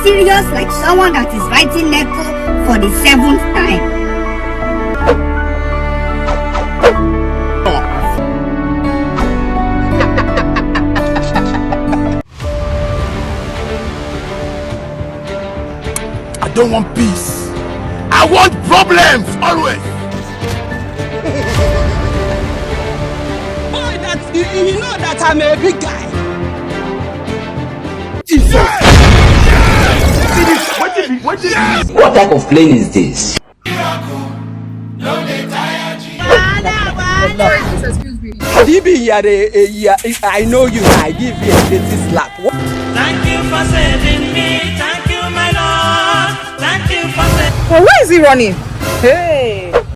serious like someone that is writing letter for the 7th time. I don't want peace. I want problems always. Boy, you know that I'm a big guy. Jesus. What type of plane is this? I know you. I give you a little slap. Thank you for saving me. Thank you, my Lord. Thank you for saving me. Well, where is he running? Hey!